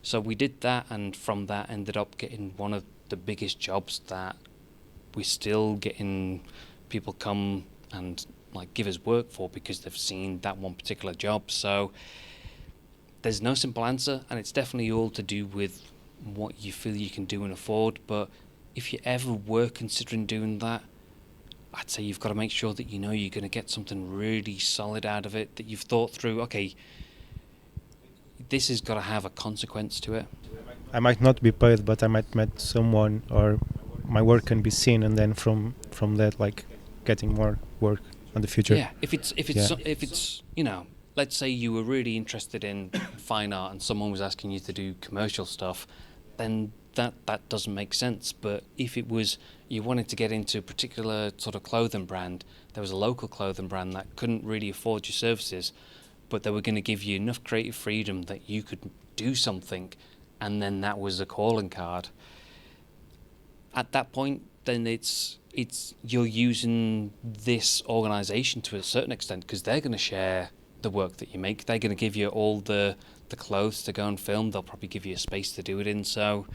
So we did that, and from that ended up getting one of the biggest jobs that we're still getting people come and like give us work for because they've seen that one particular job. So there's no simple answer, and it's definitely all to do with what you feel you can do and afford. But if you ever were considering doing that, I'd say you've got to make sure that you know you're going to get something really solid out of it, that you've thought through, okay, this has got to have a consequence to it. I might not be paid, but I might meet someone, or my work can be seen, and then from that, like, getting more work in the future. Yeah, if it's you know, let's say you were really interested in fine art and someone was asking you to do commercial stuff, then that doesn't make sense. But if it was you wanted to get into a particular sort of clothing brand, there was a local clothing brand that couldn't really afford your services, but they were going to give you enough creative freedom that you could do something, and then that was a calling card. At that point, then it's you're using this organisation to a certain extent, because they're going to share the work that you make. They're going to give you all the clothes to go and film. They'll probably give you a space to do it in. So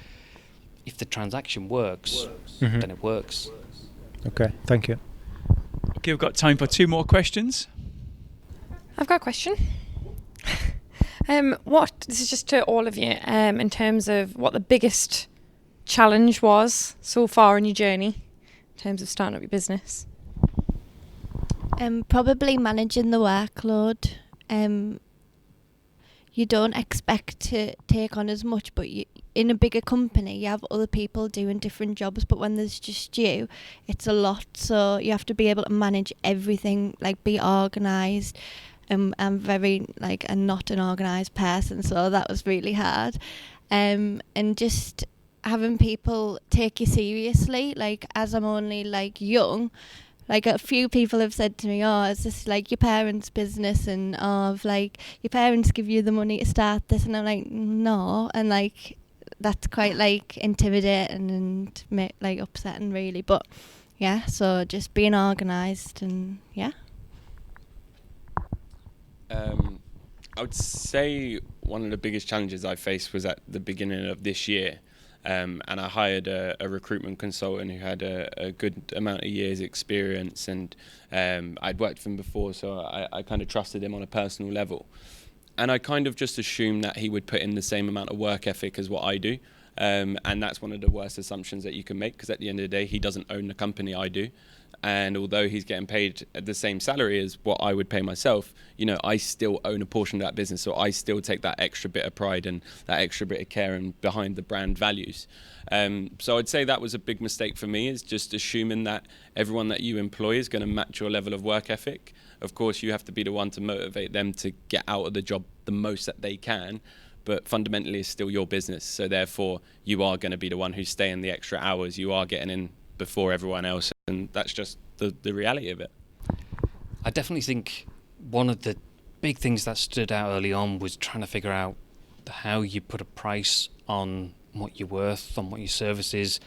if the transaction works, then it works. Okay, thank you. Okay, we've got time for 2 more questions. I've got a question. This is just to all of you, in terms of what the biggest challenge was so far in your journey, in terms of starting up your business. Probably managing the workload. You don't expect to take on as much, but in a bigger company, you have other people doing different jobs, but when there's just you, it's a lot. So you have to be able to manage everything, like be organised. I'm very not an organised person, so that was really hard. And just having people take you seriously, like as I'm only young, like a few people have said to me, oh, is this like your parents' business, and your parents give you the money to start this, and I'm like, no, and that's quite intimidating and upsetting really, but yeah, so just being organised and yeah. I would say one of the biggest challenges I faced was at the beginning of this year. And I hired a recruitment consultant who had a good amount of years experience, and I'd worked with him before, so I kind of trusted him on a personal level. And I kind of just assumed that he would put in the same amount of work ethic as what I do. And that's one of the worst assumptions that you can make, because at the end of the day, he doesn't own the company, I do. And although he's getting paid the same salary as what I would pay myself, you know, I still own a portion of that business. So I still take that extra bit of pride and that extra bit of care and behind the brand values. So I'd say that was a big mistake for me, is just assuming that everyone that you employ is going to match your level of work ethic. Of course, you have to be the one to motivate them to get out of the job the most that they can. But fundamentally, it's still your business. So therefore, you are going to be the one who's staying the extra hours. You are getting in before everyone else, and that's just the reality of it. I definitely think one of the big things that stood out early on was trying to figure out how you put a price on what you're worth, on what your service is.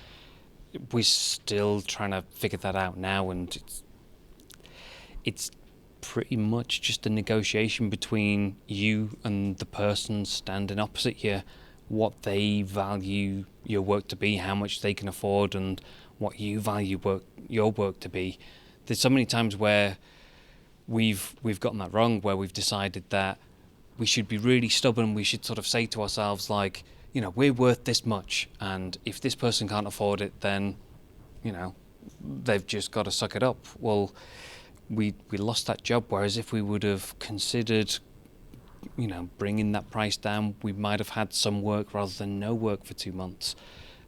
We're still trying to figure that out now, and it's pretty much just a negotiation between you and the person standing opposite you, what they value your work to be, how much they can afford, and what you value your work to be. There's so many times where we've gotten that wrong, where we've decided that we should be really stubborn. We should sort of say to ourselves, like, you know, we're worth this much, and if this person can't afford it, then, you know, they've just got to suck it up. Well, we lost that job, whereas if we would have considered, you know, bringing that price down, we might have had some work rather than no work for 2 months.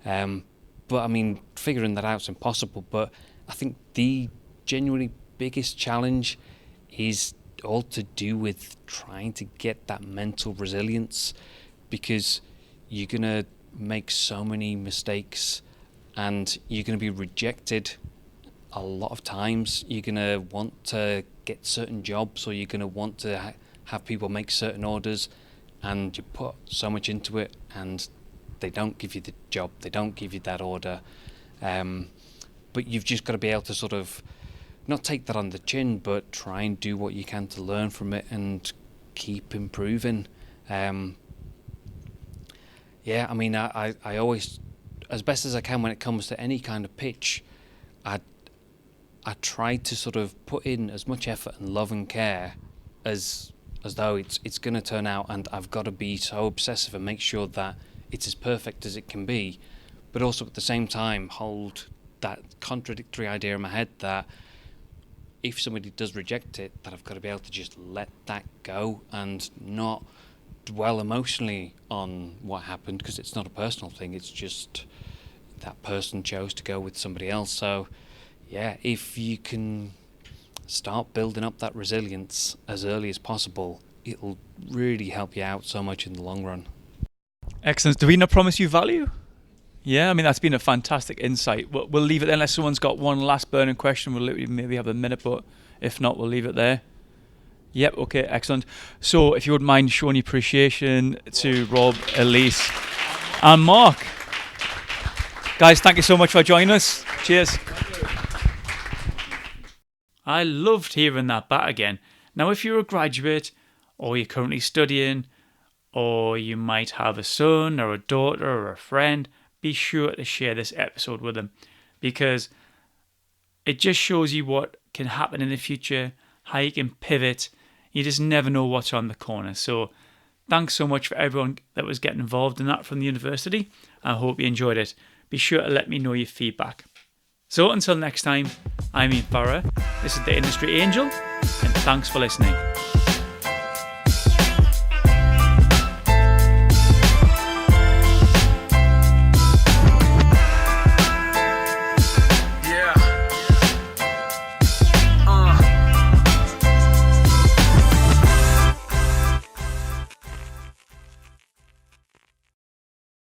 But I mean, figuring that out is impossible. But I think the genuinely biggest challenge is all to do with trying to get that mental resilience, because you're going to make so many mistakes and you're going to be rejected a lot of times. You're going to want to get certain jobs, or you're going to want to have people make certain orders, and you put so much into it and they don't give you the job, they don't give you that order. But but you've just got to be able to sort of not take that on the chin, but try and do what you can to learn from it and keep improving. Yeah, I mean, I always, as best as I can when it comes to any kind of pitch, I try to sort of put in as much effort and love and care as though it's going to turn out, and I've got to be so obsessive and make sure that it's as perfect as it can be, but also at the same time hold that contradictory idea in my head that if somebody does reject it, that I've got to be able to just let that go and not dwell emotionally on what happened, because it's not a personal thing, it's just that person chose to go with somebody else. So yeah, if you can start building up that resilience as early as possible, it'll really help you out so much in the long run. Excellent. Do we not promise you value? Yeah, I mean, that's been a fantastic insight. We'll leave it there unless someone's got one last burning question. We'll maybe have a minute, but if not, we'll leave it there. Yep, okay, excellent. So if you wouldn't mind showing your appreciation to Rob, Elise and Mark. Guys, thank you so much for joining us. Cheers. I loved hearing that back again. Now, if you're a graduate or you're currently studying, or you might have a son or a daughter or a friend, be sure to share this episode with them, because it just shows you what can happen in the future, how you can pivot. You just never know what's on the corner. So thanks so much for everyone that was getting involved in that from the university. I hope you enjoyed it. Be sure to let me know your feedback. So until next time, I'm Ian Farrer. This is the Industry Angel, and thanks for listening.